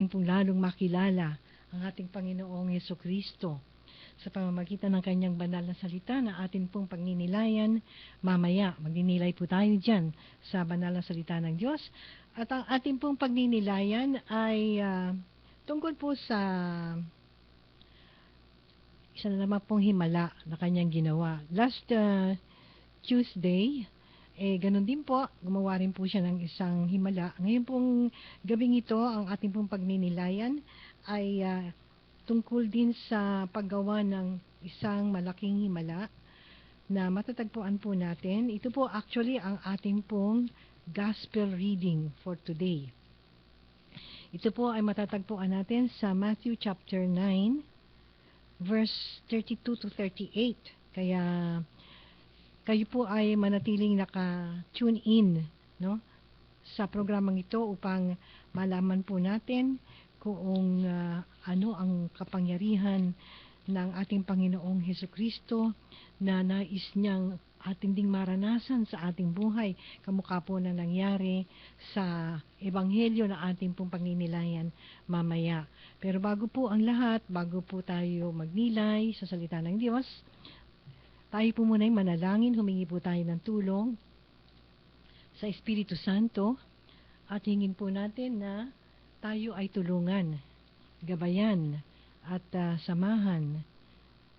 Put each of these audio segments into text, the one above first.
pong lalong makilala ang ating Panginoong Jesucristo sa pamamagitan ng kanyang banal na salita na atin pong pagninilayan. Mamaya, magninilay po tayo dyan sa banal na salita ng Diyos. At ang ating pong pagninilayan ay tungkol po sa isa na naman pong himala na kanyang ginawa. Last Tuesday, ganun din po, gumawa rin po siya ng isang himala. Ngayon pong gabing ito, ang ating pong pagninilayan ay tungkol din sa paggawa ng isang malaking himala na matatagpuan po natin. Ito po actually ang ating pong gospel reading for today. Ito po ay matatagpuan natin sa Matthew chapter 9, verse 32 to 38. Kaya kayo po ay manatiling naka-tune in, no, sa programang ito upang malaman po natin kung ano ang kapangyarihan ng ating Panginoong Hesukristo na nais niyang ating ding maranasan sa ating buhay, kamukha po na nangyari sa ebanghelyo na ating pong pagninilayan mamaya. Pero bago po ang lahat, bago po tayo magnilay sa salita ng Diyos, tayo po muna ay manalangin, humingi po tayo ng tulong sa Espiritu Santo at hingin po natin na tayo ay tulungan, gabayan at samahan.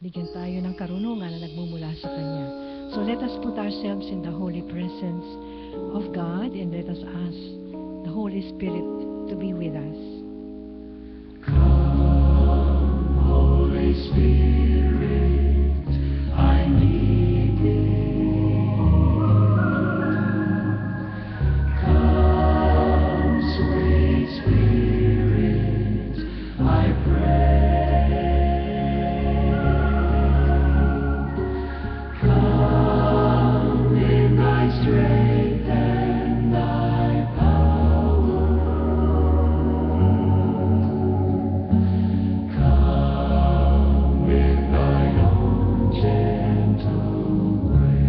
Bigyan tayo ng karunungan na nagmumula sa Kanya. So let us put ourselves in the holy presence of God and let us ask the Holy Spirit to be with us. Come, Holy Spirit, I need thee. Come, sweet Spirit, I pray. Come in thy strength and thy power. Come in thine own gentle way.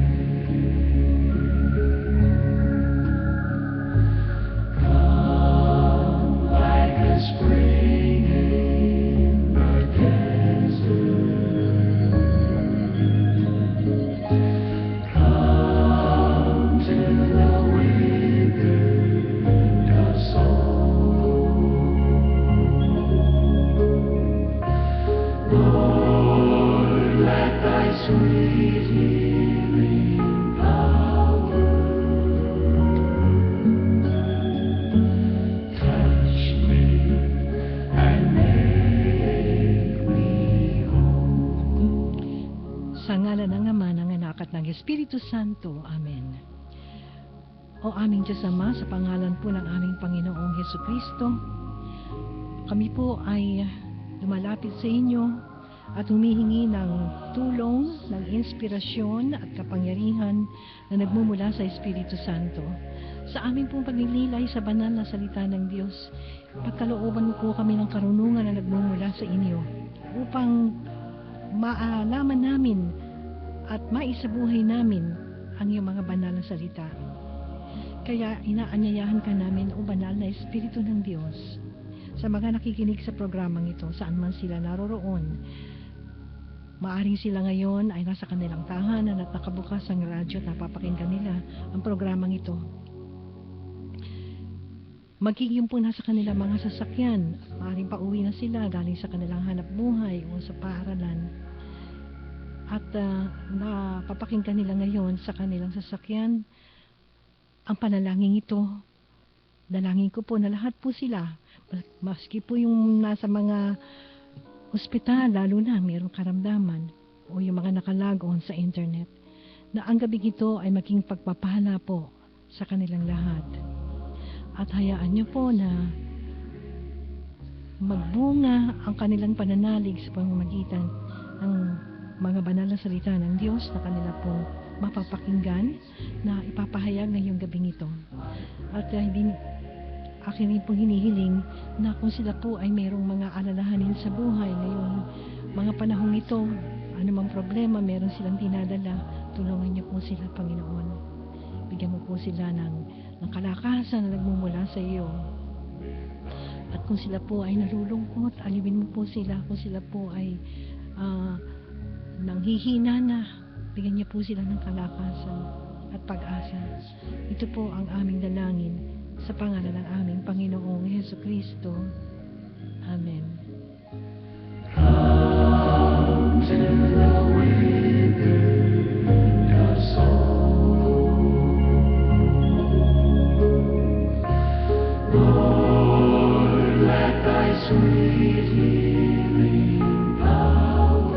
Come like a spring in the desert. Come to the withered of soul. Lord, let thy sweet healing power touch me and make me whole. Sa ngalan ng Ama, ng Anak at ng Espiritu Santo. Amen. O aming Diyos Ama, sa pangalan po ng aming Panginoong Hesukristo, kami po ay lumalapit sa inyo at humihingi ng tulong, ng inspirasyon at kapangyarihan na nagmumula sa Espiritu Santo. Sa aming pong paglililay sa banal na salita ng Diyos, pagkalooban mo po kami ng karunungan na nagmumula sa inyo upang maalaman namin at maisabuhay namin ang iyong mga banal na salita. Kaya inaanyayahan ka namin, o banal na Espiritu ng Diyos, sa mga nakikinig sa programang ito, saan man sila naroroon. Maaring sila ngayon ay nasa kanilang tahanan at nakabukas ang radyo at napapakinggan nila ang programang ito. Magiging po nasa kanilang mga sasakyan, maaaring pauwi na sila galing sa kanilang hanap buhay o sa paaralan. At napapakinggan nila ngayon sa kanilang sasakyan ang panalangin ito. Dalangin ko po na lahat po sila, maski po yung nasa mga ospital, lalo na mayroong karamdaman, o yung mga nakalagon sa internet, na ang gabing ito ay maging pagpapala po sa kanilang lahat. At hayaan niyo po na magbunga ang kanilang pananalig sa pamamagitan ng mga banal na salita ng Diyos na kanila pong mapapakinggan na ipapahayag ngayong gabing ito. At akin rin pong hinihiling na kung sila po ay mayroong mga alalahanin sa buhay ngayong mga panahong ito, anumang problema meron silang dinadala, tulungan niyo po sila, Panginoon. Bigyan mo po sila ng kalakasan na nagmumula sa iyo. At kung sila po ay nalulungkot, aliwin mo po sila. Kung sila po ay nanghihina na, bigyan niyo po sila ng kalakasan at pag-asa. Ito po ang aming dalangin sa pangalan ng aming Panginoong Hesukristo. Amen. Come to the withered soul. Lord, let thy sweet healing power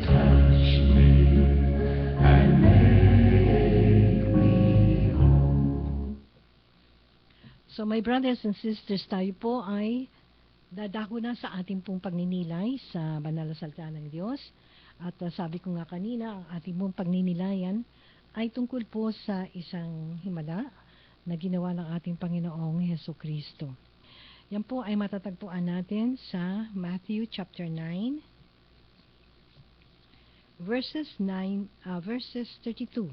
touch me and make me whole. So my brothers and sisters, tayo po ay dadako na sa ating pong pagninilay sa banal na salita ng Diyos. At sabi ko nga kanina, ang ating pong pagninilayan ay tungkol po sa isang himala na ginawa ng ating Panginoong Hesukristo. Yan po ay matatagpuan natin sa Matthew chapter 9, verses 32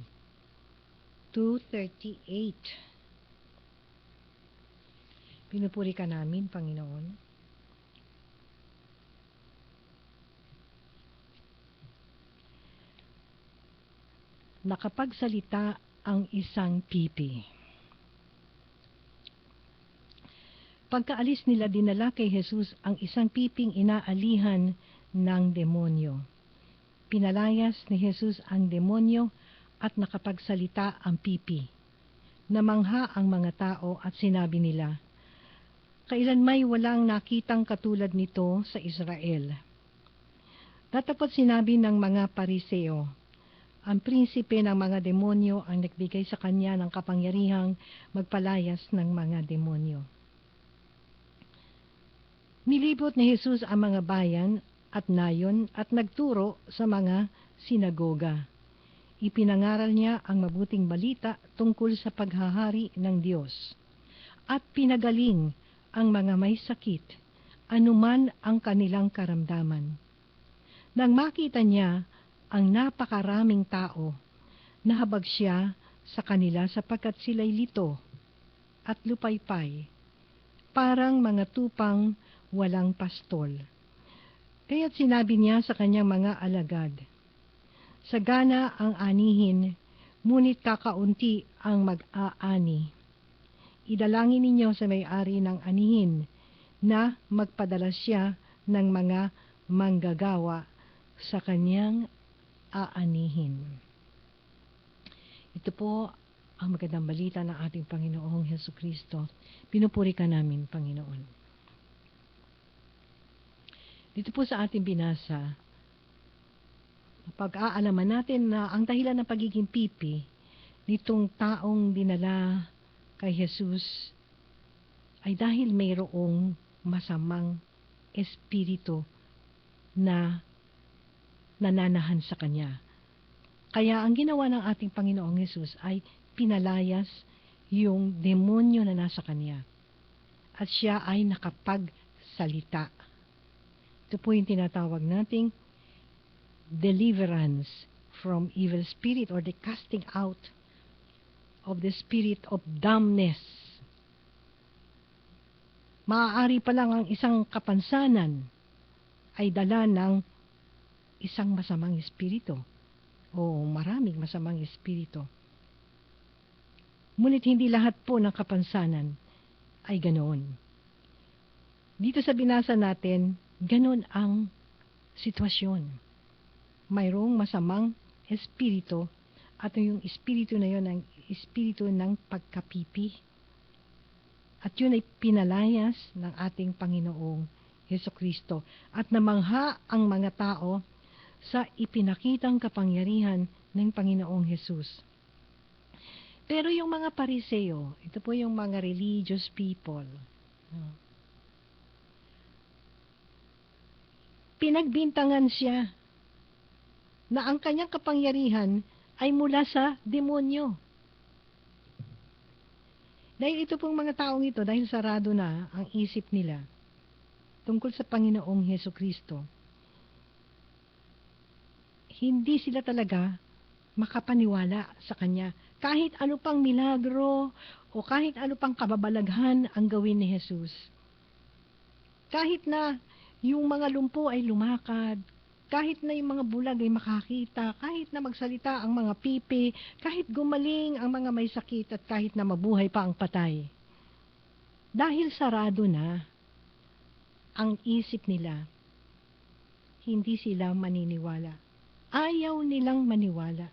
to 38. Pinupuri ka namin, Panginoon. Nakapagsalita ang isang pipi. Pagkaalis nila, dinala kay Jesus ang isang piping inaalihan ng demonyo. Pinalayas ni Jesus ang demonyo at nakapagsalita ang pipi. Namangha ang mga tao at sinabi nila, "Kailanmay walang nakitang katulad nito sa Israel." Tatapos sinabi ng mga Pariseo, ang prinsipe ng mga demonyo ang nagbigay sa kanya ng kapangyarihang magpalayas ng mga demonyo. Nilibot ni Jesus ang mga bayan at nayon at nagturo sa mga sinagoga. Ipinangaral niya ang mabuting balita tungkol sa paghahari ng Diyos at pinagaling ang mga may sakit, anuman ang kanilang karamdaman. Nang makita niya ang napakaraming tao, nahabag siya sa kanila sapagkat sila'y lito at lupaypay, parang mga tupang walang pastol. Kaya't sinabi niya sa kanyang mga alagad, "Sagana ang anihin, ngunit kakaunti ang mag-aani. Idalangin ninyo sa may-ari ng anihin na magpadala siya ng mga manggagawa sa kanyang aanihin." Ito po ang magandang balita ng ating Panginoong Hesukristo. Pinupuri ka namin, Panginoon. Dito po sa ating binasa, pag-aalaman natin na ang dahilan ng pagiging pipi nitong taong dinala kay Jesus ay dahil mayroong masamang espiritu na nananahan sa kanya. Kaya ang ginawa ng ating Panginoong Hesus ay pinalayas yung demonyo na nasa kanya. At siya ay nakapagsalita. Ito po yung tinatawag nating deliverance from evil spirit or the casting out of the spirit of dumbness. Maaari pa lang ang isang kapansanan ay dala ng isang masamang espiritu o maraming masamang espiritu. Ngunit hindi lahat po ng kapansanan ay ganoon. Dito sa binasa natin, ganoon ang sitwasyon. Mayroong masamang espiritu at yung espiritu na yun ang espiritu ng pagkapipi. At yun ay pinalayas ng ating Panginoong Hesukristo at namangha ang mga tao sa ipinakitang kapangyarihan ng Panginoong Hesus. Pero yung mga Pariseo, ito po yung mga religious people, pinagbintangan siya na ang kanyang kapangyarihan ay mula sa demonyo. Dahil ito pong mga taong ito, dahil sarado na ang isip nila tungkol sa Panginoong Hesukristo, hindi sila talaga makapaniwala sa Kanya Kahit ano pang milagro o kahit ano pang kababalaghan ang gawin ni Jesus. Kahit na yung mga lumpo ay lumakad, kahit na yung mga bulag ay makakita, kahit na magsalita ang mga pipi, kahit gumaling ang mga may sakit at kahit na mabuhay pa ang patay. Dahil sarado na ang isip nila, hindi sila maniniwala. Ayaw nilang maniwala.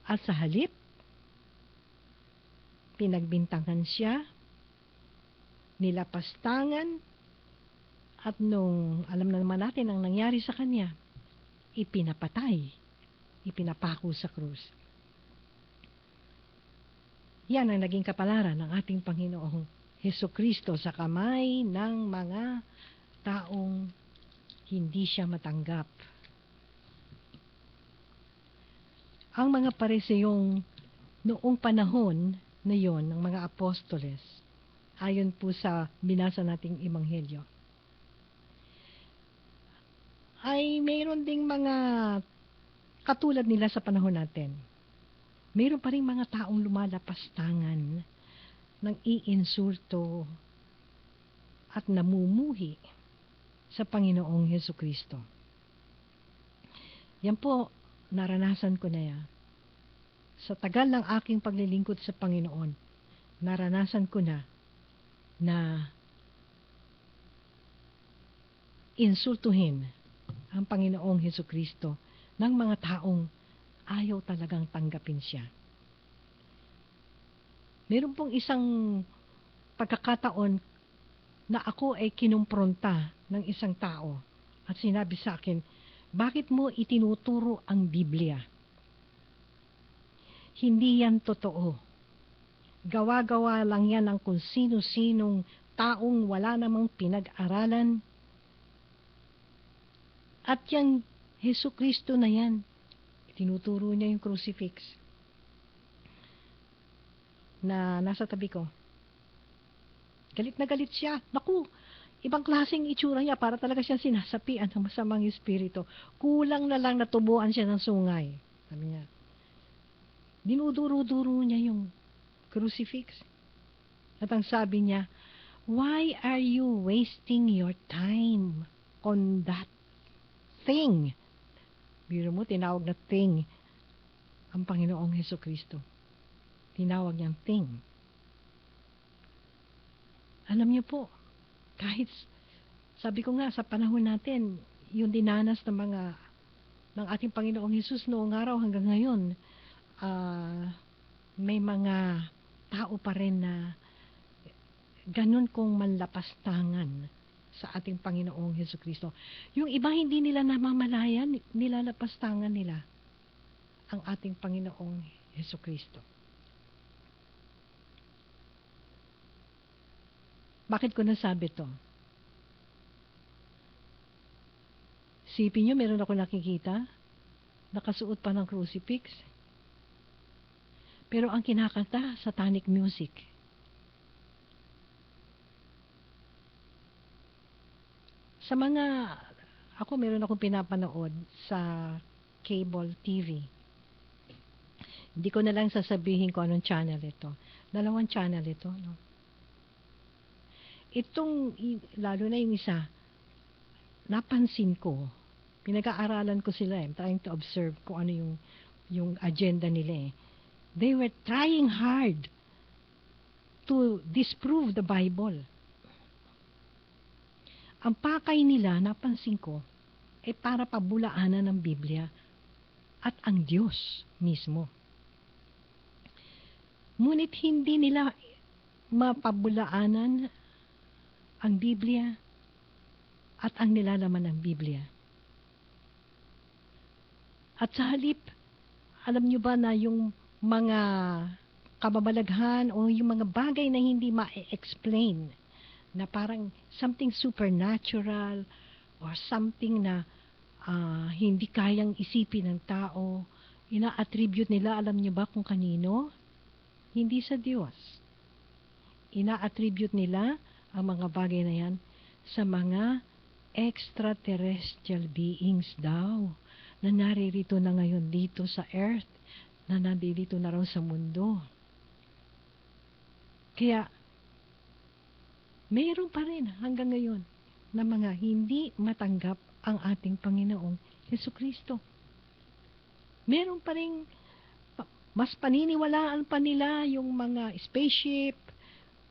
At sa halip, pinagbintangan siya, nilapastangan, at nung alam na naman natin ang nangyari sa kanya, ipinapatay, ipinapako sa krus. Yan ang naging kapalaran ng ating Panginoong Hesukristo sa kamay ng mga taong hindi siya matanggap. Ang mga pariseyong noong panahon na yon ng mga apostoles, ayon po sa binasa nating Ebanghelyo, ay mayroon ding mga katulad nila sa panahon natin. Mayroon pa rin mga taong lumalapastangan ng iinsulto at namumuhi sa Panginoong Hesukristo. Yan po, naranasan ko na yan. Sa tagal ng aking paglilingkod sa Panginoon, naranasan ko na insultuhin ang Panginoong Hesukristo ng mga taong ayaw talagang tanggapin siya. Meron pong isang pagkakataon na ako ay kinumpronta ng isang tao at sinabi sa akin, bakit mo itinuturo ang Biblia? Hindi yan totoo. Gawa-gawa lang yan ng kung sino-sinong taong wala namang pinag-aralan. At yung Hesukristo na yan, tinuturo niya yung crucifix na nasa tabi ko. Galit na galit siya. Naku, ibang klaseng itsura niya, para talaga siyang sinasapian ng masamang espiritu. Kulang na lang natubuan siya ng sungay. Sabi niya, dinuduro-duro niya yung crucifix. At ang sabi niya, why are you wasting your time on that thing? Biro mo, tinawag na thing ang Panginoong Hesukristo. Tinawag niyang thing. Alam niyo po, kahit, sabi ko nga, sa panahon natin, yung dinanas ng ating Panginoong Hesus noong araw hanggang ngayon, may mga tao pa rin na ganun kong manlapastangan sa ating Panginoong Hesukristo. Yung iba hindi nila namamalayan, nilalapastangan nila ang ating Panginoong Hesukristo. Bakit ko nasabi to? Sipin nyo, meron ako nakikita, nakasuot pa ng crucifix, pero ang kinakanta, satanic music. Sa mga, ako meron akong pinapanood sa cable TV. Hindi ko na lang sasabihin ko anong channel ito. 2 channel ito, no? Itong, lalo na yung isa, napansin ko, pinag-aaralan ko sila, I'm trying to observe kung ano yung agenda nila eh. They were trying hard to disprove the Bible. Ang pakay nila, napansin ko, ay para pabulaanan ng Biblia at ang Diyos mismo. Ngunit hindi nila mapabulaanan ang Biblia at ang nilalaman ng Biblia. At sa halip, alam nyo ba na yung mga kababalaghan o yung mga bagay na hindi ma-explain, na parang something supernatural or something na hindi kayang isipin ng tao, ina-attribute nila, alam nyo ba kung kanino? Hindi sa Diyos. Ina-attribute nila ang mga bagay na yan sa mga extraterrestrial beings daw na naririto na ngayon dito sa earth na nandito na raw sa mundo. Kaya, mayroon pa rin hanggang ngayon na mga hindi matanggap ang ating Panginoong Jesucristo. Meron pa rin, mas paniniwalaan pa nila yung mga spaceship,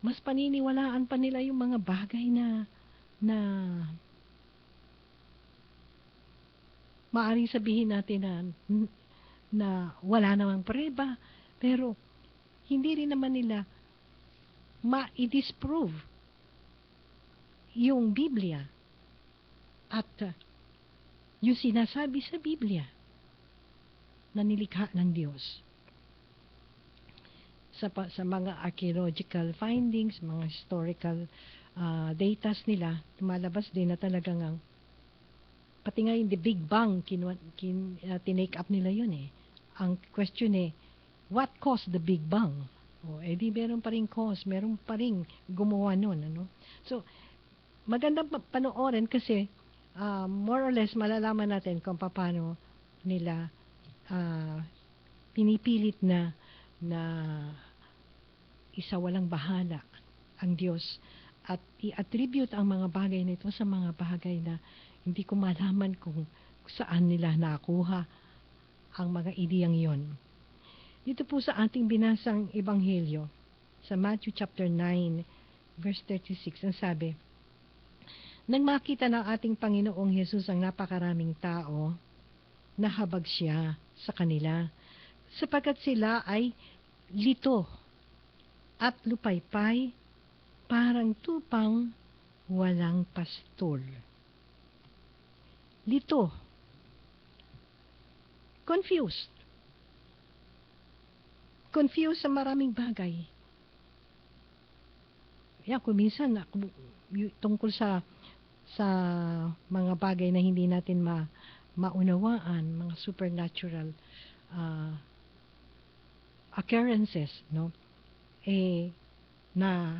mas paniniwalaan pa nila yung mga bagay na maaaring sabihin natin na wala namang preba, pero hindi rin naman nila ma-disprove yung Biblia at yung sinasabi sa Biblia na nilikha ng Diyos. Sa mga archaeological findings, mga historical datas nila, lumalabas din na talagang pati nga yung the Big Bang, tinake up nila yun eh. Ang question what caused the Big Bang? Di meron pa rin cause, meron pa rin gumawa nun. Ano? So, magandang panoorin kasi more or less malalaman natin kung paano nila pinipilit na isawalang bahala ang Diyos at i-attribute ang mga bagay nito sa mga bagay na hindi ko malaman kung saan nila nakuha ang mga ideyang yon. Dito po sa ating binasang Ebanghelyo, sa Matthew chapter 9, verse 36, ang sabi, nang makita ng ating Panginoong Hesus ang napakaraming tao, nahabag siya sa kanila, sapagkat sila ay lito at lupaypay, parang tupang walang pastol. Lito. Confused. Confused sa maraming bagay. Yan, kung minsan, tungkol sa mga bagay na hindi natin maunawaan, mga supernatural occurrences, no? Na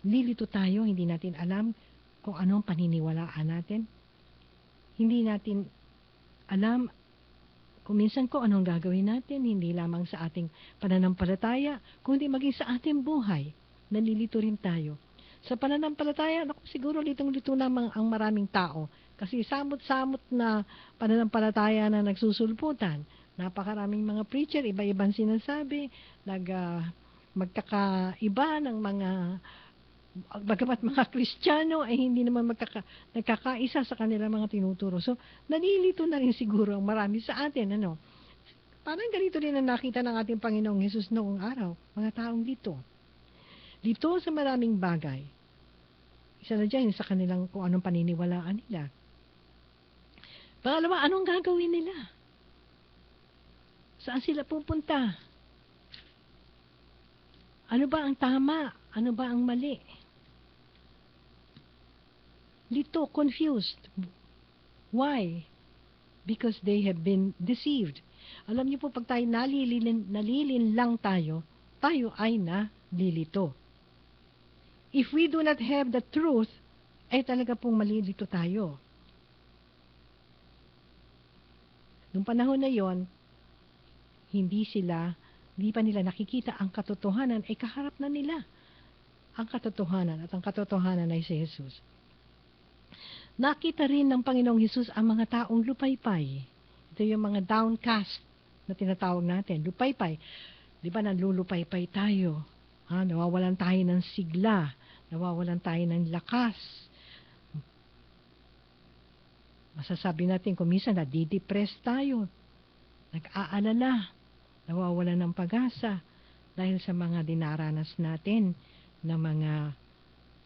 lilito tayo, hindi natin alam kung anong paniniwalaan natin. Hindi natin alam kung minsan kung anong gagawin natin, hindi lamang sa ating pananampalataya, kundi maging sa ating buhay. Nalilito rin tayo. Sa pananampalataya, siguro litong-lito lamang ang maraming tao. Kasi samot-samot na pananampalataya na nagsusulputan. Napakaraming mga preacher, iba-ibang sinasabi, magkakaiba ng mga, bagamat mga Kristiyano ay hindi naman nagkakaisa sa kanilang mga tinuturo. So, nalilito na rin siguro ang marami sa atin. Ano? Parang ganito rin ang nakita ng ating Panginoong Hesus noong araw. Mga taong dito. Dito sa maraming bagay. Isa na dyan sa kanilang kung anong paniniwalaan nila. Pangalawa, anong gagawin nila? Saan sila pupunta? Ano ba ang tama? Ano ba ang mali? Lito, confused. Why? Because they have been deceived. Alam niyo po, pag tayo nalilin lang tayo ay nalilito. If we do not have the truth, ay talaga pong malilito tayo. Noong panahon na yon, hindi pa nila nakikita ang katotohanan, ay kaharap na nila ang katotohanan, at ang katotohanan ay si Jesus. Nakita rin ng Panginoong Hesus ang mga taong lupaypay. Ito yung mga downcast na tinatawag natin, lupaypay. Di ba nanlulupaypay tayo? Nawawalan tayo ng sigla, nawawalan tayo ng lakas. Masasabi natin kung minsan nadidepress tayo, nag-aalala, nawawalan ng pag-asa dahil sa mga dinaranas natin na mga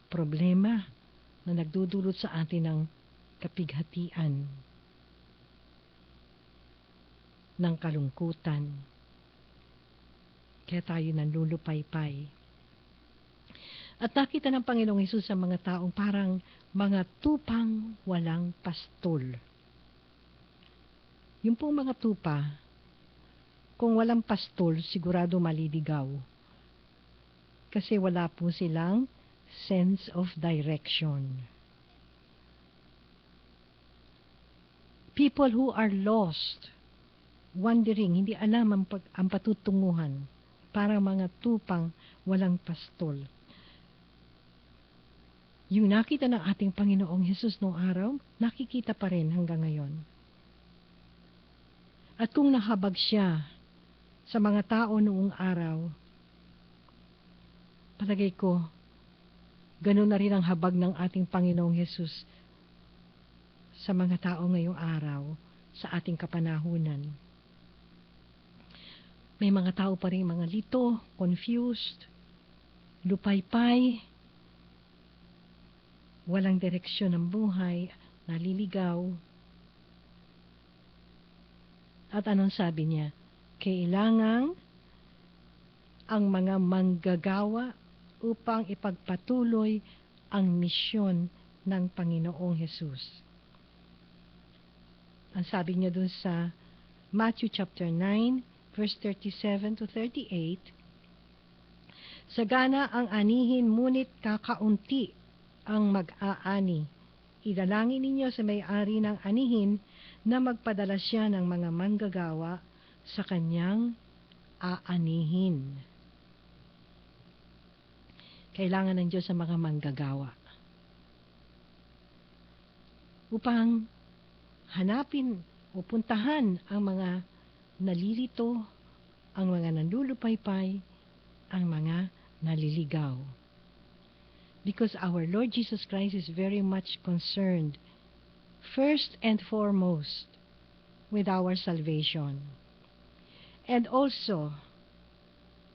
problema na nagdudulot sa atin ng kapighatian, ng kalungkutan. Kaya tayo nanlulupaypay. At nakita ng Panginoong Hesus sa mga taong parang mga tupang walang pastol. Yung pong mga tupa, kung walang pastol, sigurado maliligaw. Kasi wala po silang sense of direction. People who are lost, wandering, hindi alam ang patutunguhan, para mga tupang walang pastol. Yung nakita ng ating Panginoong Hesus noong araw, nakikita pa rin hanggang ngayon. At kung nahabag siya sa mga tao noong araw, palagay ko, ganun na rin ang habag ng ating Panginoong Hesus sa mga tao ngayong araw, sa ating kapanahunan. May mga tao pa rin mga lito, confused, lupaypay, walang direksyon ng buhay, naliligaw. At anong sabi niya? Kailangang ang mga manggagawa upang ipagpatuloy ang misyon ng Panginoong Hesus. Ang sabi niya dun sa Matthew chapter 9, verse 37 to 38, sagana ang anihin, ngunit kakaunti ang mag-aani. Idalangin ninyo sa may-ari ng anihin na magpadala siya ng mga manggagawa sa kanyang aanihin. Kailangan ng Diyos sa mga manggagawa upang hanapin o puntahan ang mga nalilito, ang mga nandulupaypay, ang mga naliligaw. Because our Lord Jesus Christ is very much concerned, first and foremost, with our salvation. And also,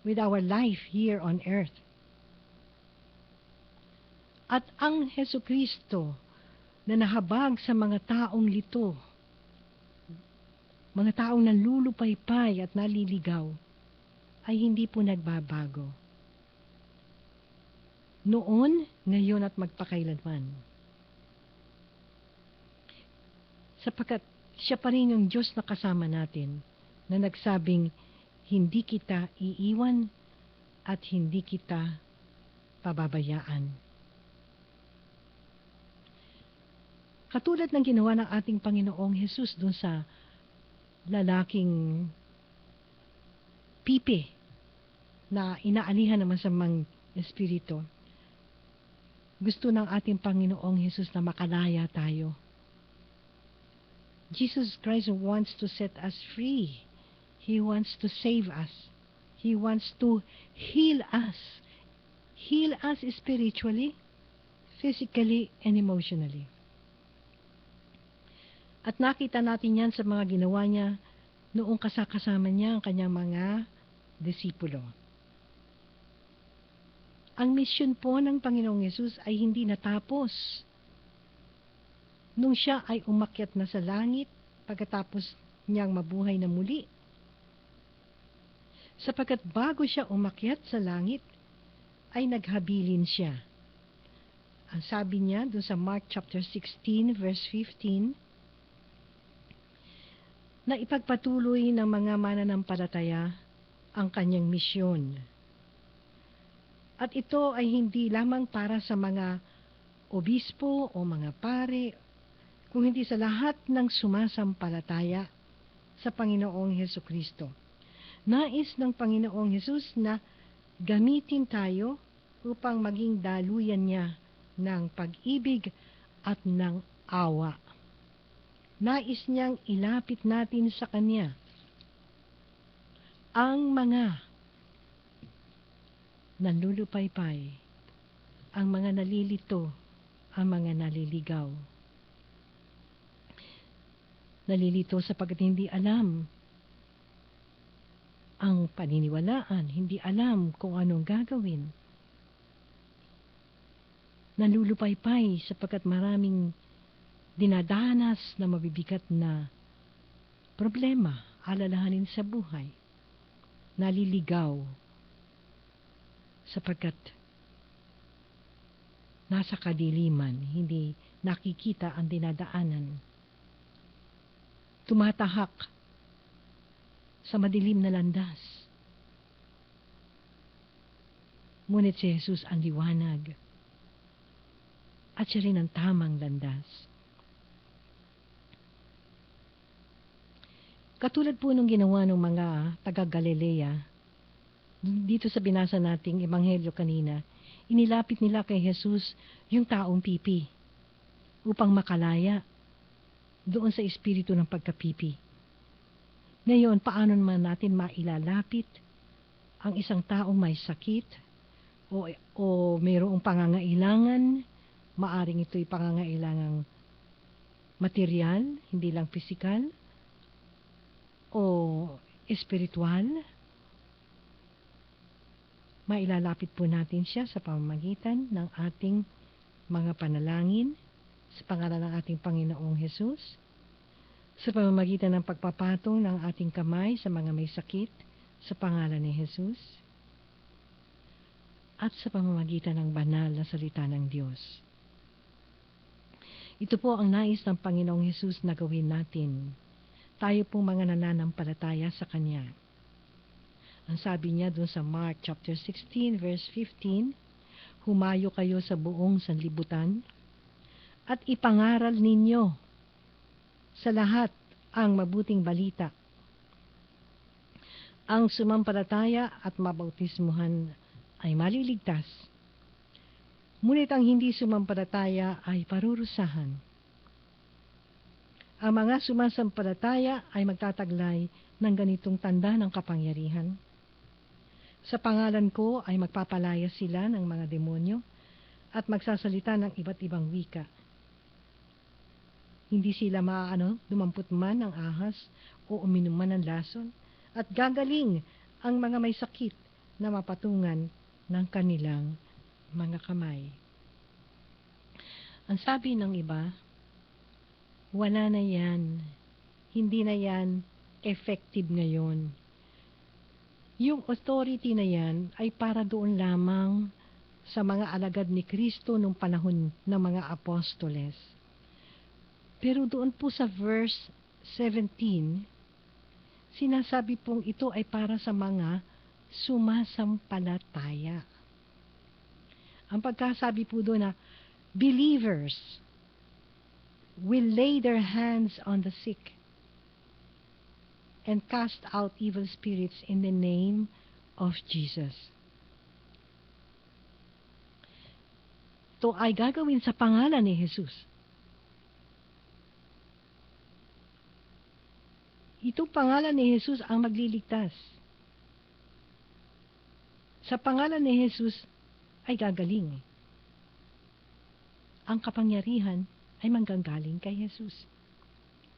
with our life here on earth. At ang Hesukristo na nahabag sa mga taong lito, mga taong nalulupaypay at naliligaw, ay hindi po nagbabago. Noon, ngayon at magpakailanman. Sapagkat siya pa rin yung Diyos na kasama natin, na nagsabing, hindi kita iiwan at hindi kita pababayaan. Katulad ng ginawa ng ating Panginoong Hesus dun sa lalaking pipi na inaalihan ng masamang espiritu. Gusto ng ating Panginoong Hesus na makalaya tayo. Jesus Christ wants to set us free. He wants to save us. He wants to heal us. Heal us spiritually, physically, and emotionally. At nakita natin yan sa mga ginawa niya noong kasama niya ang kanyang mga disipulo. Ang misyon po ng Panginoong Yesus ay hindi natapos nung siya ay umakyat na sa langit pagkatapos niyang mabuhay na muli. Sapagkat bago siya umakyat sa langit, ay naghabilin siya. Ang sabi niya doon sa Mark chapter 16 verse 15, na ipagpatuloy ng mga mananampalataya ang kanyang misyon. At ito ay hindi lamang para sa mga obispo o mga pare, kung hindi sa lahat ng sumasampalataya sa Panginoong Hesukristo. Nais ng Panginoong Hesus na gamitin tayo upang maging daluyan niya ng pag-ibig at ng awa. Nais niyang ilapit natin sa Kanya ang mga nalulupaypay, ang mga nalilito, ang mga naliligaw. Nalilito sapagkat hindi alam ang paniniwalaan, hindi alam kung anong gagawin. Nalulupaypay sapagkat maraming dinadanas na mabibigat na problema, alalahanin sa buhay. Naliligaw sapagkat nasa kadiliman, hindi nakikita ang dinadaanan. Tumatahak sa madilim na landas. Ngunit si Jesus ang liwanag at siya rin ang tamang landas. Katulad po nung ginawa ng mga taga-Galilea, dito sa binasa nating ebanghelyo kanina, inilapit nila kay Jesus yung taong pipi upang makalaya doon sa espiritu ng pagkapipi. Ngayon, paano naman natin mailalapit ang isang taong may sakit o mayroong pangangailangan? Maaring ito'y pangangailangang material, hindi lang pisikal, o espiritual. Mailalapit po natin siya sa pamamagitan ng ating mga panalangin sa pangalan ng ating Panginoong Hesus, sa pamamagitan ng pagpapatong ng ating kamay sa mga may sakit sa pangalan ni Hesus, at sa pamamagitan ng banal na salita ng Diyos. Ito po ang nais ng Panginoong Hesus na gawin natin. Tayo pong mga nananampalataya sa Kanya. Ang sabi niya doon sa Mark chapter 16 verse 15, humayo kayo sa buong sanlibutan at ipangaral ninyo sa lahat ang mabuting balita. Ang sumampalataya at mabautismuhan ay maliligtas. Ngunit ang hindi sumampalataya ay parurusahan. Ang mga sumasampalataya ay magtataglay ng ganitong tanda ng kapangyarihan. Sa pangalan ko ay magpapalaya sila ng mga demonyo at magsasalita ng iba't ibang wika. Hindi sila dumampot man ng ahas o uminom man ng lason, at gagaling ang mga may sakit na mapatungan ng kanilang mga kamay. Ang sabi ng iba, wala na yan. Hindi na yan effective ngayon. Yung authority na yan ay para doon lamang sa mga alagad ni Kristo nung panahon ng mga apostoles. Pero doon po sa verse 17, sinasabi pong ito ay para sa mga sumasampalataya. Ang pagkasabi po doon na believers will lay their hands on the sick and cast out evil spirits in the name of Jesus. Ito ay gagawin sa pangalan ni Jesus. Itong pangalan ni Jesus ang magliligtas. Sa pangalan ni Jesus ay gagaling. Ang kapangyarihan ay manggagaling kay Jesus.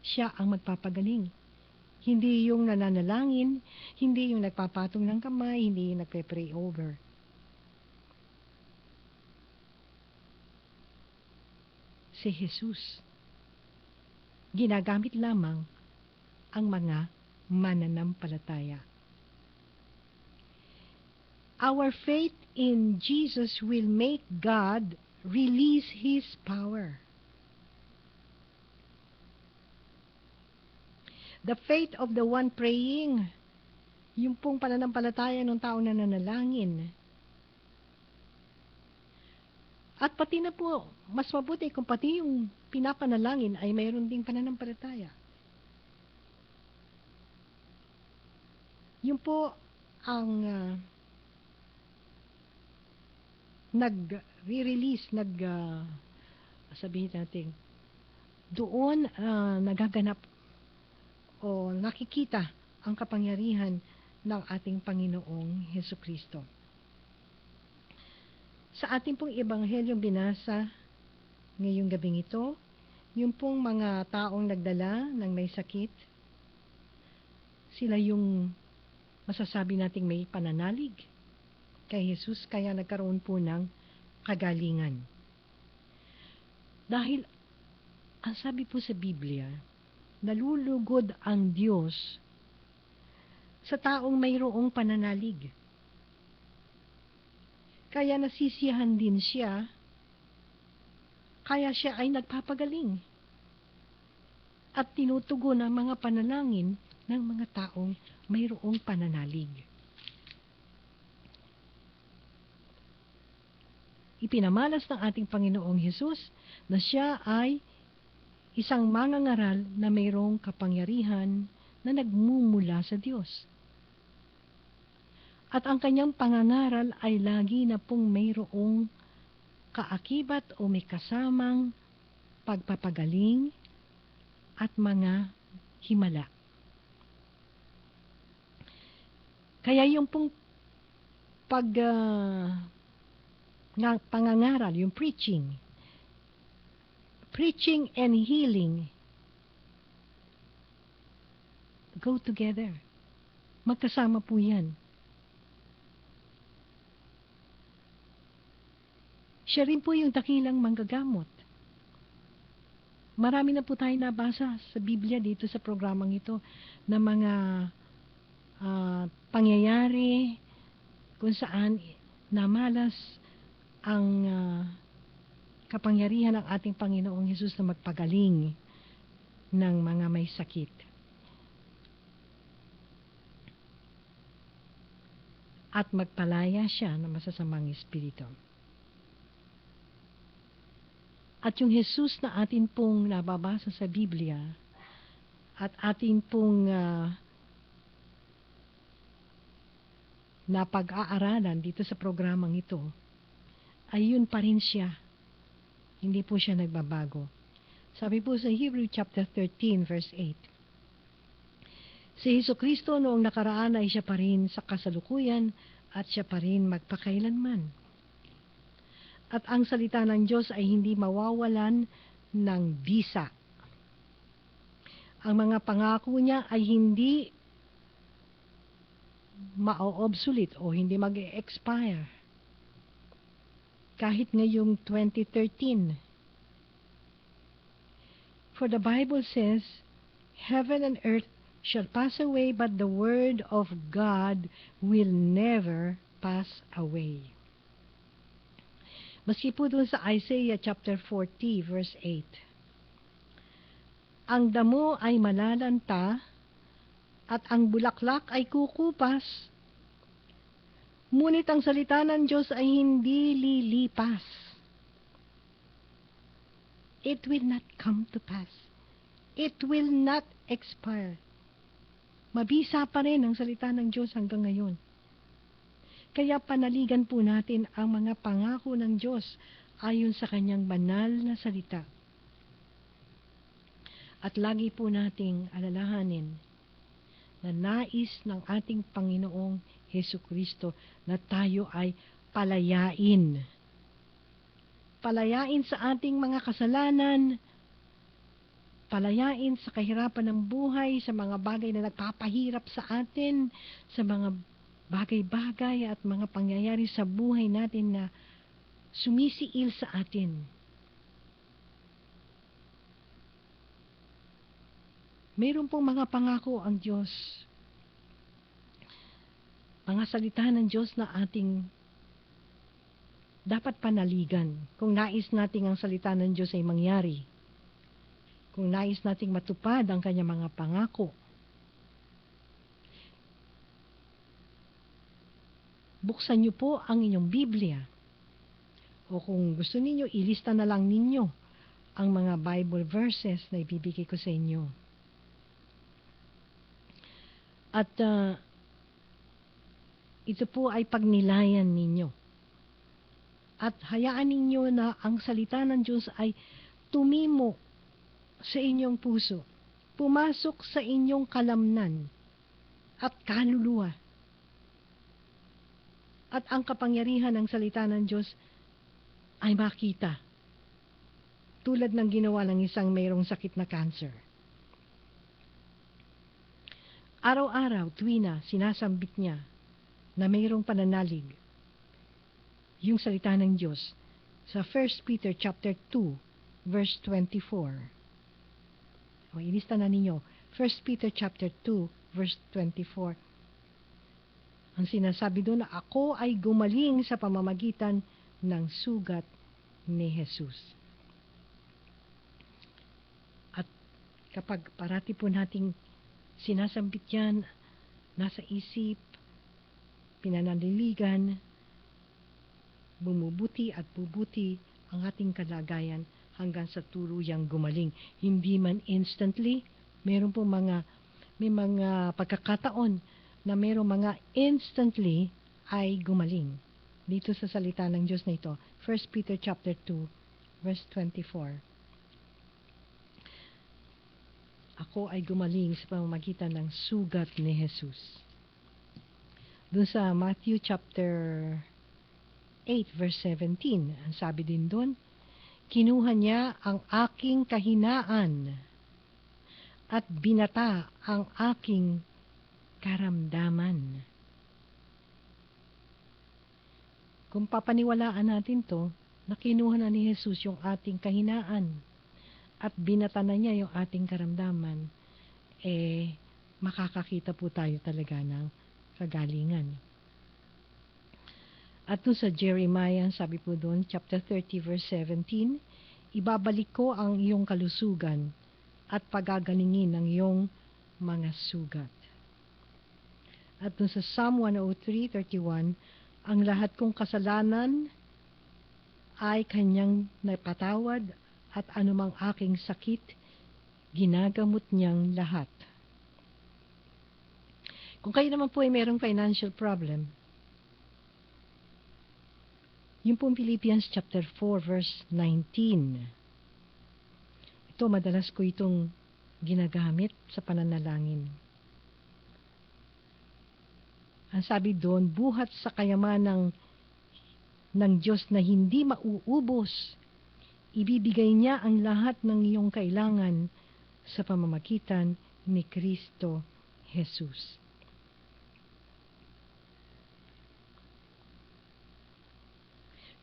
Siya ang magpapagaling. Hindi yung nananalangin, hindi yung nagpapatong ng kamay, hindi yung nagpe-pray over. Si Jesus. Ginagamit lamang ang mga mananampalataya. Our faith in Jesus will make God release His power. The faith of the one praying, yung pong pananampalataya ng taong nananalangin. At pati na po, mas mabuti kung pati yung pinapanalangin ay mayroon ding pananampalataya. Yung po ang nag-release, sabihin natin, doon nagaganap o nakikita ang kapangyarihan ng ating Panginoong Hesukristo. Sa ating pong ebanghelyong binasa ngayong gabing ito, yung pong mga taong nagdala ng may sakit, sila yung masasabi nating may pananalig kay Jesus, kaya nagkaroon po ng kagalingan. Dahil, ang sabi po sa Biblia, nalulugod ang Diyos sa taong mayroong pananalig. Kaya nasisiyahan din siya, kaya siya ay nagpapagaling at tinutugon ang mga panalangin ng mga taong mayroong pananalig. Ipinamalas ng ating Panginoong Hesus na siya ay isang mangangaral na mayroong kapangyarihan na nagmumula sa Diyos. At ang kanyang pangangaral ay lagi na pong mayroong kaakibat o may kasamang pagpapagaling at mga himala. Kaya yung pong pangangaral, yung preaching and healing go together. Magkasama po yan. Siya rin po yung dakilang manggagamot. Marami na po tayo nabasa sa Biblia dito sa programang ito na mga pangyayari kung saan namalas ang kapangyarihan ng ating Panginoong Hesus na magpagaling ng mga may sakit. At magpalaya siya ng masasamang espiritu. At yung Jesus na atin pong nababasa sa Biblia at atin pong napag-aaralan dito sa programang ito, ay yun pa rin siya. Hindi po siya nagbabago. Sabi po sa Hebrew chapter 13 verse 8, si Jesucristo noong nakaraan ay siya pa rin sa kasalukuyan at siya pa rin magpakailanman. At ang salita ng Diyos ay hindi mawawalan ng bisa. Ang mga pangako niya ay hindi ma-obsolete o hindi mag-expire. Kahit ngayong 2013. For the Bible says, heaven and earth shall pass away, but the word of God will never pass away. Maski po doon sa Isaiah chapter 40 verse 8. Ang damo ay malalanta at ang bulaklak ay kukupas. Ngunit ang salita ng Diyos ay hindi lilipas. It will not come to pass. It will not expire. Mabisa pa rin ang salita ng Diyos hanggang ngayon. Kaya panaligan po natin ang mga pangako ng Diyos ayon sa kanyang banal na salita. At lagi po nating alalahanin na nais ng ating Panginoong Hesukristo na tayo ay palayain. Palayain sa ating mga kasalanan, palayain sa kahirapan ng buhay, sa mga bagay na nagpapahirap sa atin, sa mga bagay-bagay at mga pangyayari sa buhay natin na sumisiil sa atin. Mayroon pong mga pangako ang Diyos. Mga salita ng Diyos na ating dapat panaligan kung nais nating ang salita ng Diyos ay mangyari. Kung nais nating matupad ang kanyang mga pangako. Buksan niyo po ang inyong Biblia. O kung gusto niyo, ilista na lang ninyo ang mga Bible verses na ibibigay ko sa inyo. At ito po ay pagnilayan ninyo. At hayaan ninyo na ang salita ng Diyos ay tumimo sa inyong puso. Pumasok sa inyong kalamnan at kaluluwa. At ang kapangyarihan ng salita ng Diyos ay makita. Tulad ng ginawa ng isang mayroong sakit na cancer. Araw-araw, tuwina, sinasambit niya na mayroong pananalig yung salita ng Diyos sa 1 Peter chapter 2 verse 24. O ilista na ninyo, 1 Peter chapter 2 verse 24. Ang sinasabi doon na ako ay gumaling sa pamamagitan ng sugat ni Jesus. At kapag parati po nating sinasambit yan, nasa isip, pinanaliligan, bumubuti at bubuti ang ating kalagayan hanggang sa tuluyang gumaling. Hindi man instantly, meron po mga may mga pagkakataon na mayroong mga instantly ay gumaling. Dito sa salita ng Diyos na ito, 1 Peter chapter 2, verse 24. Ako ay gumaling sa pamamagitan ng sugat ni Jesus. Doon sa Matthew chapter 8 verse 17, ang sabi din doon, kinuha niya ang aking kahinaan at binata ang aking karamdaman. Kung papaniwalaan natin to, na kinuha na ni Jesus yung ating kahinaan at binata na niya yung ating karamdaman, makakakita po tayo talaga ng kagalingan. At doon sa Jeremiah, sabi po doon, chapter 30 verse 17, ibabalik ko ang iyong kalusugan at pagagalingin ang iyong mga sugat. At doon sa Psalm 103:31, ang lahat kong kasalanan ay kanyang napatawad at anumang aking sakit, ginagamot niyang lahat. Kung kayo naman po ay mayroong financial problem, yung pong Philippians chapter 4 verse 19. Ito, madalas ko itong ginagamit sa pananalangin. Ang sabi doon, buhat sa kayamanang ng Diyos na hindi mauubos, ibibigay niya ang lahat ng iyong kailangan sa pamamagitan ni Kristo Jesus.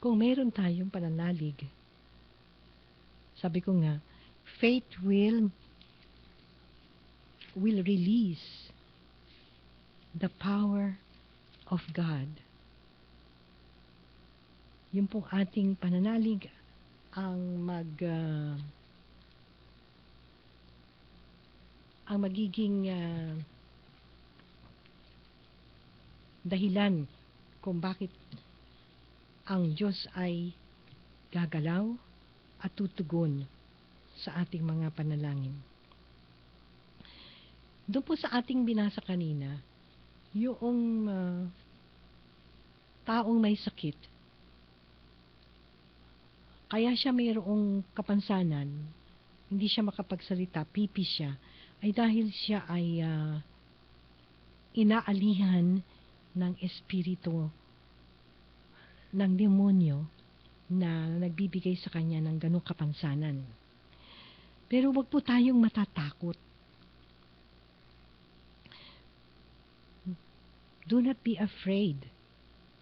Kung meron tayong pananalig, sabi ko nga, faith will release the power of God. Yung pong ating pananalig ang magiging dahilan kung bakit ang Diyos ay gagalaw at tutugon sa ating mga panalangin. Doon po sa ating binasa kanina, yung taong may sakit, kaya siya mayroong kapansanan, hindi siya makapagsalita, pipi siya, ay dahil siya ay inaalihan ng espiritu ng demonyo na nagbibigay sa kanya ng ganong kapansanan. Pero wag po tayong matatakot. Do not be afraid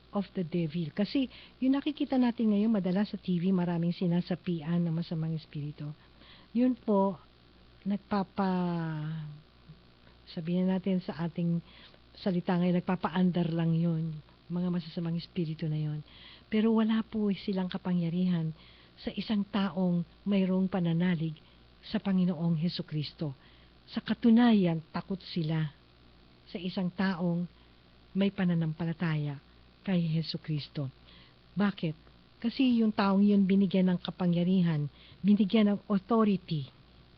of the devil. Kasi yung nakikita natin ngayon, madalas sa TV, maraming sinasapian ng masamang espiritu. Yun po, sabihin natin sa ating salita ngayon, nagpapa-andar lang yun, mga masasamang espiritu na yun. Pero wala po silang kapangyarihan sa isang taong mayroong pananalig sa Panginoong Hesukristo. Sa katunayan, takot sila sa isang taong may pananampalataya kay Hesukristo. Bakit? Kasi yung taong yun binigyan ng kapangyarihan, binigyan ng authority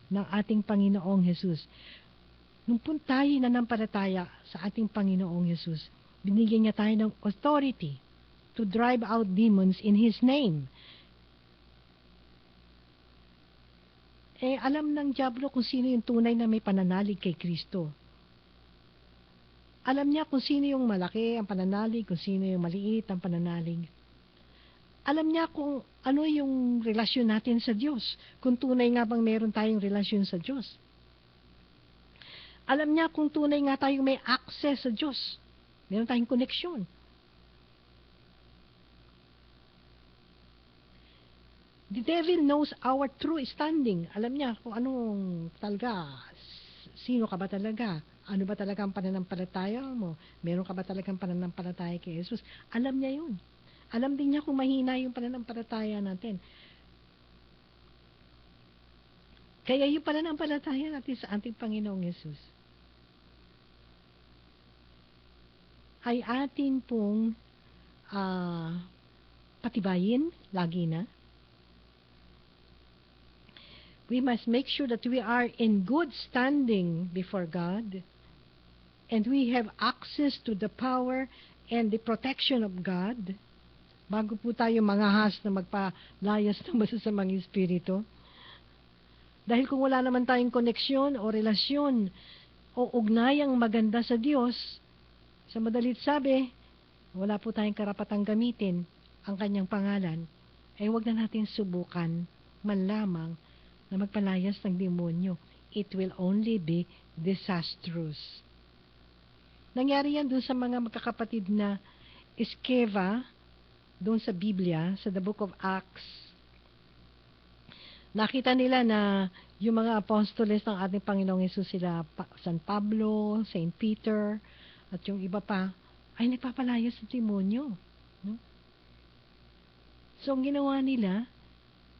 ng ating Panginoong Jesus. Nung po tayo nanampalataya sa ating Panginoong Jesus, binigyan niya tayo ng authority to drive out demons in His name. Alam ng dyablo kung sino yung tunay na may pananalig kay Kristo. Alam niya kung sino yung malaki ang pananalig, kung sino yung maliit ang pananalig. Alam niya kung ano yung relasyon natin sa Diyos, kung tunay nga bang meron tayong relasyon sa Diyos. Alam niya kung tunay nga tayong may access sa Diyos, meron tayong koneksyon. The devil knows our true standing. Alam niya kung anong talaga, sino ka ba talaga, ano ba talaga ang pananampalataya mo, meron ka ba talagang pananampalataya kay Jesus. Alam niya yun. Alam din niya kung mahina yung pananampalataya natin. Kaya yung pananampalataya natin sa ating Panginoong Jesus ay atin pong patibayin lagi na. We must make sure that we are in good standing before God, and we have access to the power and the protection of God bago po tayo mangahas na magpalayas ng masasamang espiritu. Dahil kung wala naman tayong koneksyon o relasyon o ugnayang maganda sa Diyos, sa madalit sabi, wala po tayong karapatang gamitin ang kanyang pangalan, ay huwag na natin subukan man lamang na magpalayas ng demonyo. It will only be disastrous. Nangyari yan dun sa mga magkakapatid na Sceva, doon sa Biblia, sa the book of Acts. Nakita nila na yung mga apostoles ng ating Panginoong Hesus, sila San Pablo, Saint Peter, at yung iba pa, ay nagpapalayas ng demonyo. No? So, ang ginawa nila,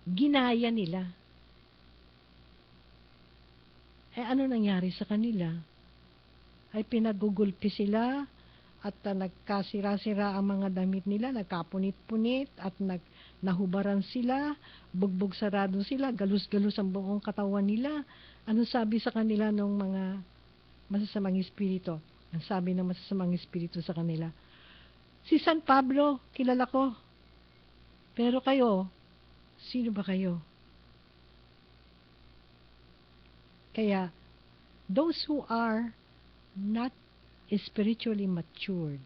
ginaya nila. Ano nangyari sa kanila? Ay pinagugulpi sila at nagkasira-sira ang mga damit nila, nagkapunit-punit at nahubaran sila, bugbog sarado sila, galus-galus ang buong katawan nila. Ano sabi sa kanila ng mga masasamang espiritu? Ang sabi ng masasamang espiritu sa kanila, si San Pablo, kilala ko. Pero kayo, sino ba kayo? Kaya, those who are not spiritually matured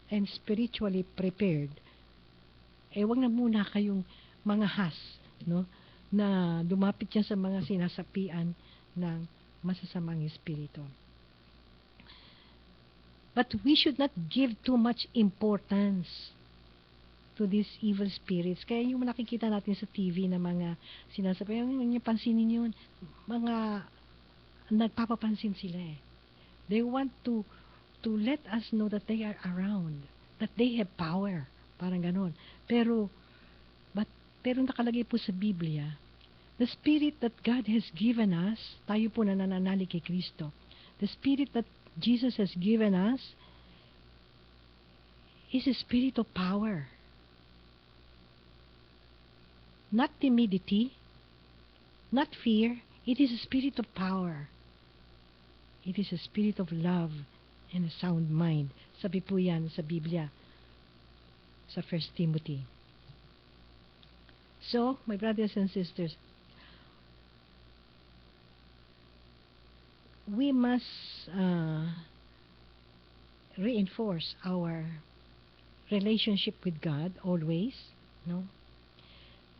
and spiritually prepared, wag na muna kayong mga has, no, na lumapit yan sa mga sinasapian ng masasamang espiritu. But we should not give too much importance to these evil spirits. Kaya yung nakikita natin sa TV na mga sinasabi, yung pansinin yun, mga nagpapapansin sila eh. They want to let us know that they are around, that they have power, parang ganon. Pero nakalagay po sa Biblia, the spirit that God has given us, tayo po na nananalig kay Kristo, the spirit that Jesus has given us is a spirit of power. Not timidity, not fear, it is a spirit of power. It is a spirit of love and a sound mind. Sabi po yan sa Biblia, sa 1 Timothy. So, my brothers and sisters, we must reinforce our relationship with God always, no?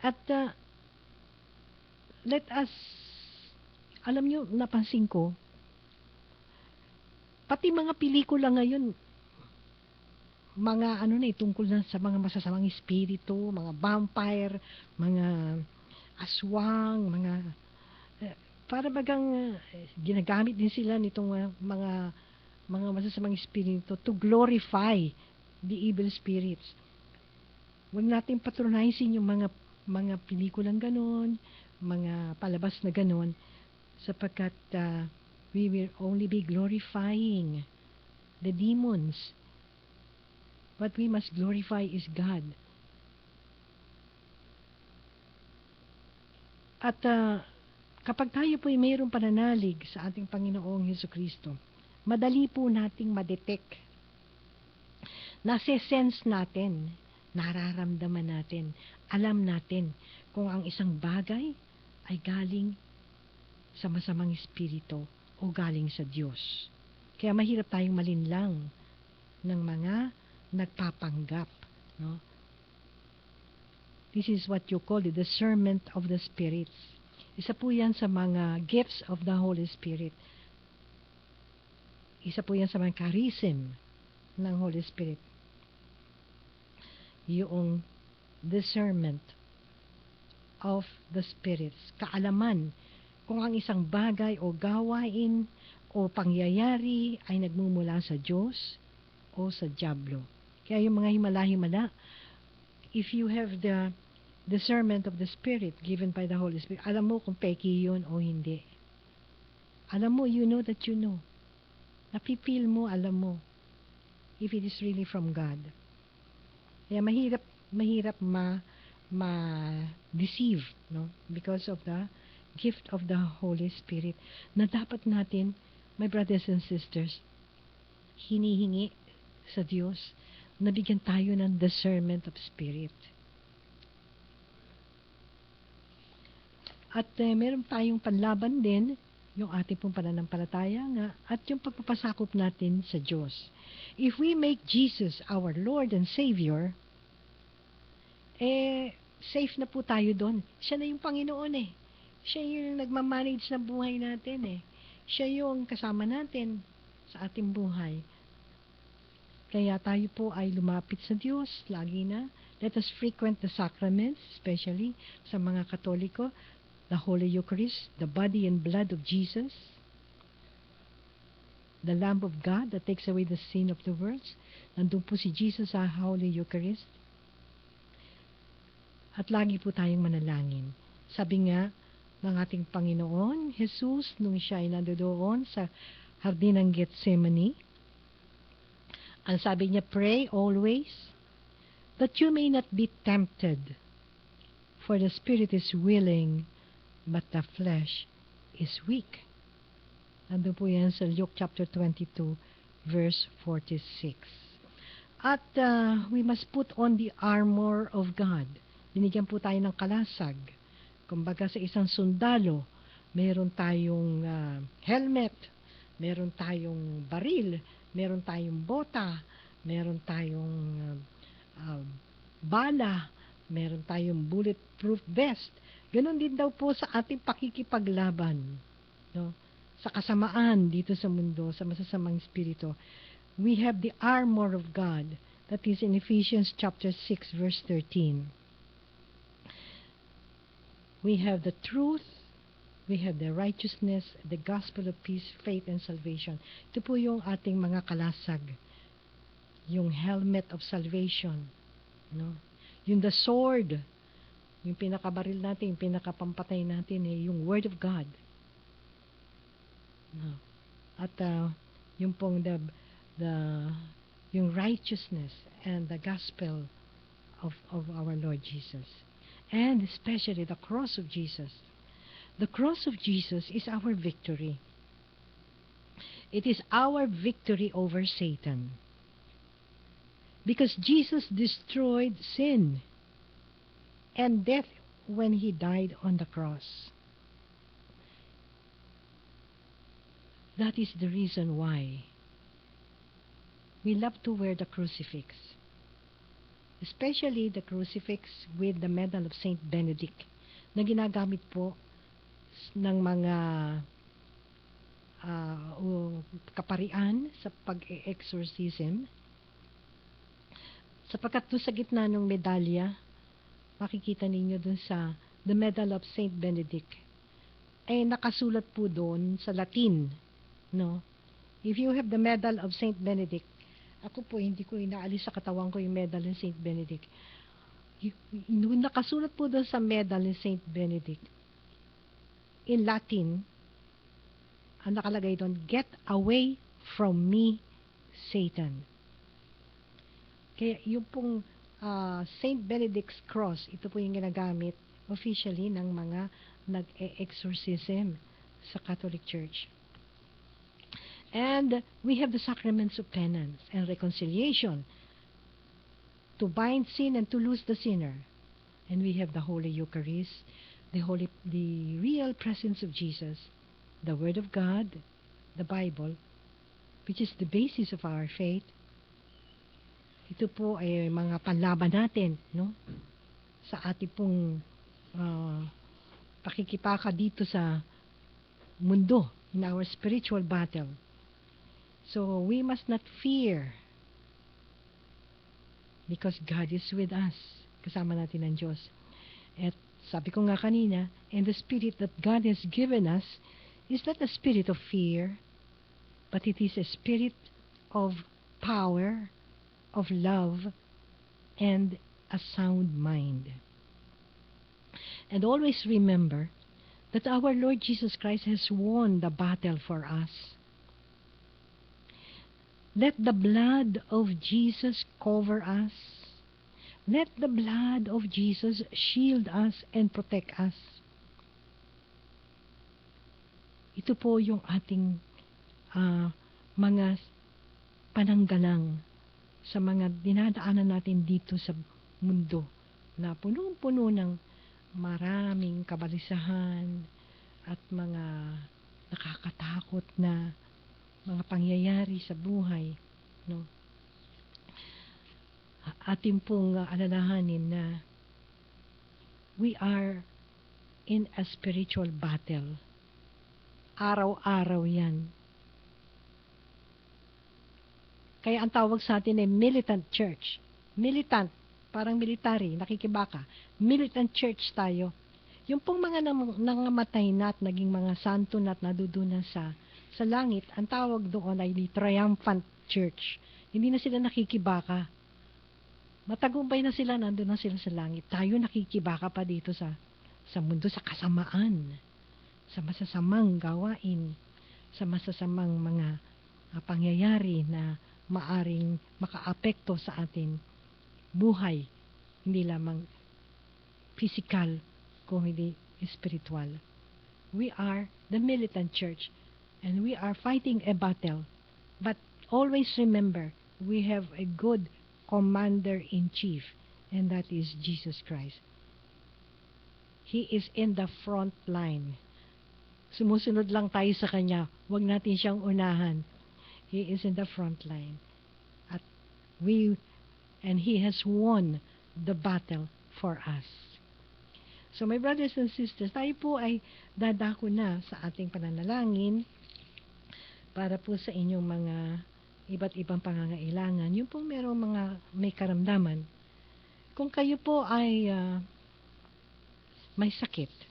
At let us, alam nyo, napansin ko, pati mga pelikula ngayon, mga tungkol na sa mga masasamang espiritu, mga vampire, mga aswang, mga para bagang ginagamit din sila nitong mga masasamang espiritu to glorify the evil spirits. Huwag natin patronizing yung mga pelikulang ganon, mga palabas na ganon, sapagkat we will only be glorifying the demons. What we must glorify is God. At kapag tayo po ay mayroong pananalig sa ating Panginoong Hesukristo, madali po nating madetect, nase-sense natin, nararamdaman natin, alam natin kung ang isang bagay ay galing sa masamang espiritu o galing sa Diyos. Kaya mahirap tayong malinlang ng mga nagpapanggap, no? This is what you call the discernment of the spirits. Isa po yan sa mga gifts of the Holy Spirit. Isa po yan sa mga charism ng Holy Spirit. Yung discernment of the spirits. Kaalaman kung ang isang bagay o gawain o pangyayari ay nagmumula sa Diyos o sa dyablo. Kaya yung mga himala-himala, if you have the discernment of the Spirit given by the Holy Spirit, alam mo kung peki yun o hindi. Alam mo, you know that you know. Napipil mo, alam mo, if it is really from God. Kaya mahirap ma-deceive, no? Because of the gift of the Holy Spirit na dapat natin, my brothers and sisters, hinihingi sa Diyos na bigyan tayo ng discernment of spirit. At meron tayong panlaban din, yung ating pong pananampalataya nga, at yung pagpapasakop natin sa Diyos. If we make Jesus our Lord and Savior, safe na po tayo doon. Siya na yung Panginoon eh. Siya yung nagmamanage ng buhay natin eh. Siya yung kasama natin sa ating buhay. Kaya tayo po ay lumapit sa Diyos lagi na. Let us frequent the sacraments, especially sa mga Katoliko, the Holy Eucharist, the body and blood of Jesus, the Lamb of God that takes away the sin of the world. Nandun po si Jesus sa Holy Eucharist. At lagi po tayong manalangin. Sabi nga ng ating Panginoon, Jesus, nung siya ay nandoon sa Hardin ng Gethsemane, ang sabi niya, pray always that you may not be tempted, for the spirit is willing, but the flesh is weak. Nandun po yan sa Luke chapter 22, verse 46. At we must put on the armor of God. Binigyan po tayo ng kalasag. Kumbaga sa isang sundalo, meron tayong helmet, meron tayong baril, meron tayong bota, meron tayong bala, meron tayong bulletproof vest. Ganon din daw po sa ating pakikipaglaban, no? Sa kasamaan dito sa mundo, sa masasamang espiritu. We have the armor of God, that is in Ephesians chapter 6 verse 13. We have the truth, we have the righteousness, the gospel of peace, faith, and salvation. Ito po yung ating mga kalasag. Yung helmet of salvation, no? Yung the sword, yung pinakabaril natin, yung pinakapampatay natin, yung Word of God. No. At yung pong yung righteousness and the gospel of our Lord Jesus. And especially the cross of Jesus. The cross of Jesus is our victory. It is our victory over Satan. Because Jesus destroyed sin and death when He died on the cross. That is the reason why we love to wear the crucifix. Especially the crucifix with the medal of Saint Benedict na ginagamit po ng mga kaparian sa pag-exorcism. Sapagkat doon sa gitna ng medalya, makikita ninyo doon sa the medal of Saint Benedict, ay nakasulat po doon sa Latin, no? If you have the medal of Saint Benedict, ako po hindi ko inaalis sa katawan ko yung medal ng Saint Benedict. Nakasulat po doon sa medal ng Saint Benedict, in Latin, ang nakalagay doon, get away from me, Satan. Kaya yung pong Saint Benedict's cross, ito po yung ginagamit officially ng mga nag-exorcism sa Catholic Church. And we have the sacraments of penance and reconciliation to bind sin and to loose the sinner. And we have the Holy Eucharist, the real presence of Jesus, the Word of God, the Bible, which is the basis of our faith. Ito po ay mga panlaban natin, no? Sa ating pong pakikipaka dito sa mundo, in our spiritual battle. So we must not fear, because God is with us. Kasama natin ang Diyos. At sabi ko nga kanina, and the spirit that God has given us is not a spirit of fear, but it is a spirit of power, of love, and a sound mind. And always remember that our Lord Jesus Christ has won the battle for us. Let the blood of Jesus cover us. Let the blood of Jesus shield us and protect us. Ito po yung ating mga pananggalang sa mga dinadaanan natin dito sa mundo na punong-puno ng maraming kabalisahan at mga nakakatakot na mga pangyayari sa buhay, no? Atin pong alalahanin na we are in a spiritual battle. Araw-araw yan. Kaya ang tawag sa atin ay militant church. Militant, parang military, nakikibaka. Militant church tayo. Yung pong mga nangamatay na at naging mga santo na at nadudunan sa langit, ang tawag doon ay the triumphant church. Hindi na sila nakikibaka. Matagumpay na sila, nandun na sila sa langit. Tayo nakikibaka pa dito sa mundo, sa kasamaan, sa masasamang gawain, sa masasamang mga pangyayari na maaring makaapekto sa atin buhay, hindi lamang physical, kung hindi spiritual. We are the militant church, and we are fighting a battle. But always remember, we have a good commander-in-chief, and that is Jesus Christ. He is in the front line. Sumusunod lang tayo sa Kanya. Huwag natin siyang unahan. He is in the front line. And He has won the battle for us. So my brothers and sisters, tayo po ay dadako na sa ating pananalangin para po sa inyong mga iba't ibang pangangailangan. Yung pong merong may karamdaman. Kung kayo po ay may sakit,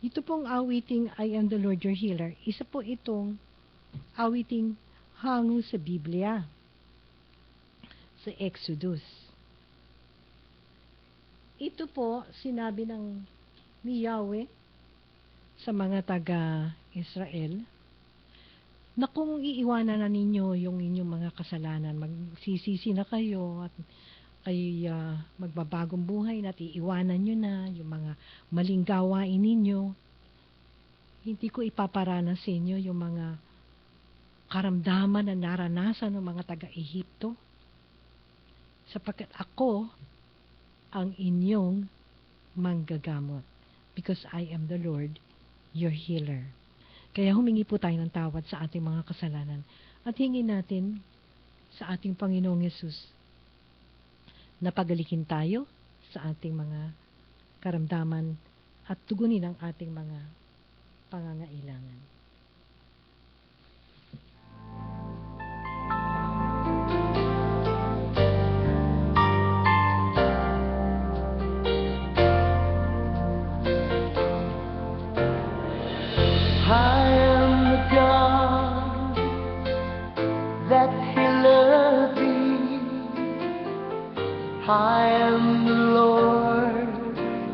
ito pong awiting I am the Lord your healer. Isa po itong awiting hango sa Biblia, sa Exodus. Ito po sinabi ni Yahweh sa mga taga-Israel na kung iiwanan na ninyo yung inyong mga kasalanan, magsisisi na kayo at kayo magbabagong buhay na at iiwanan nyo na yung mga maling gawain ninyo, hindi ko ipaparanas sa inyo yung mga karamdaman na naranasan ng mga taga-Ehipto, sapagkat ako ang inyong manggagamot, because I am the Lord, your healer. Kaya humingi po tayo ng tawad sa ating mga kasalanan at hingin natin sa ating Panginoong Yesus na pagalikin tayo sa ating mga karamdaman at tugunin ang ating mga pangangailangan. I am the God that healeth thee. I am the Lord,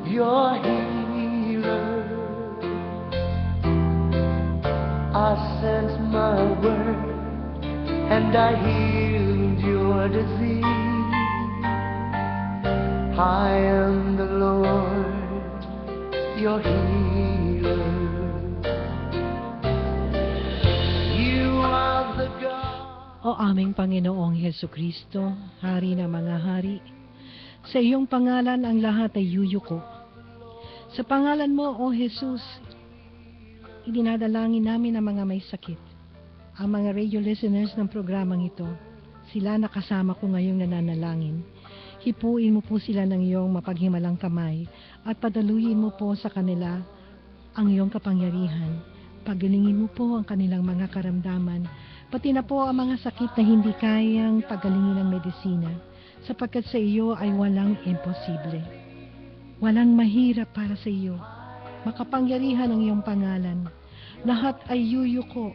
your healer. I sent my word and I healed your disease. I am the Lord, your healer. O aming Panginoong Hesukristo, Hari ng mga hari, sa iyong pangalan ang lahat ay yuyuko. Sa pangalan mo, O Jesus, idinadalangin namin ang mga may sakit. Ang mga radio listeners ng programang ito, sila nakasama ko ngayong nananalangin. Hipuin mo po sila ng iyong mapaghimalang kamay at padaluyin mo po sa kanila ang iyong kapangyarihan. Pagalingin mo po ang kanilang mga karamdaman, pati na po ang mga sakit na hindi kayang pagalingin ng medisina, sapagkat sa iyo ay walang imposible. Walang mahirap para sa iyo. Makapangyarihan ang iyong pangalan. Lahat ay yuyuko,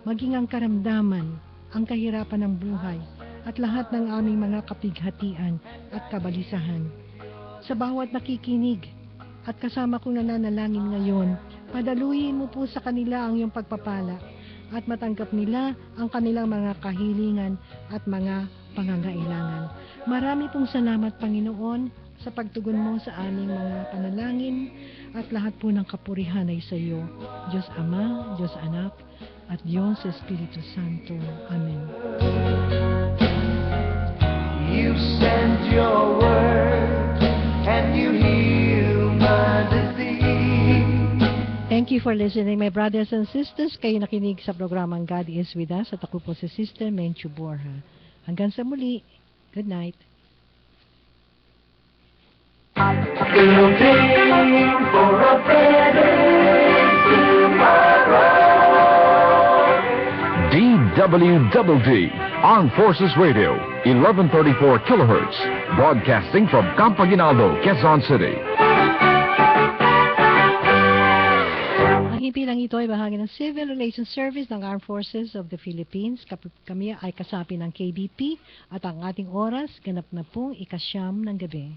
maging ang karamdaman, ang kahirapan ng buhay, at lahat ng aming mga kapighatian at kabalisahan. Sa bawat nakikinig at kasama kong nananalangin ngayon, padaluyin mo po sa kanila ang iyong pagpapala at matanggap nila ang kanilang mga kahilingan at mga pangangailangan. Marami pong salamat, Panginoon, sa pagtugon mo sa aming mga panalangin at lahat po ng kapurihan ay sa iyo, Diyos Ama, Diyos Anak, at Diyos Espiritu Santo. Amen. You send your word and you heal my disease. Thank you for listening, my brothers and sisters. Kayo nakinig sa programang God is with us at ako po si Sister Menchu Borja. Hanggang sa muli, good night. Building for a better tomorrow. DWDD, Armed Forces Radio, 1134 kilohertz, broadcasting from Campo Aguinaldo, Quezon City. Ang himpilang ito ay bahagi ng Civil Relations Service ng Armed Forces of the Philippines. Kami ay kasapi ng KBP at ang ating oras ganap na pong 9:00 ng gabi.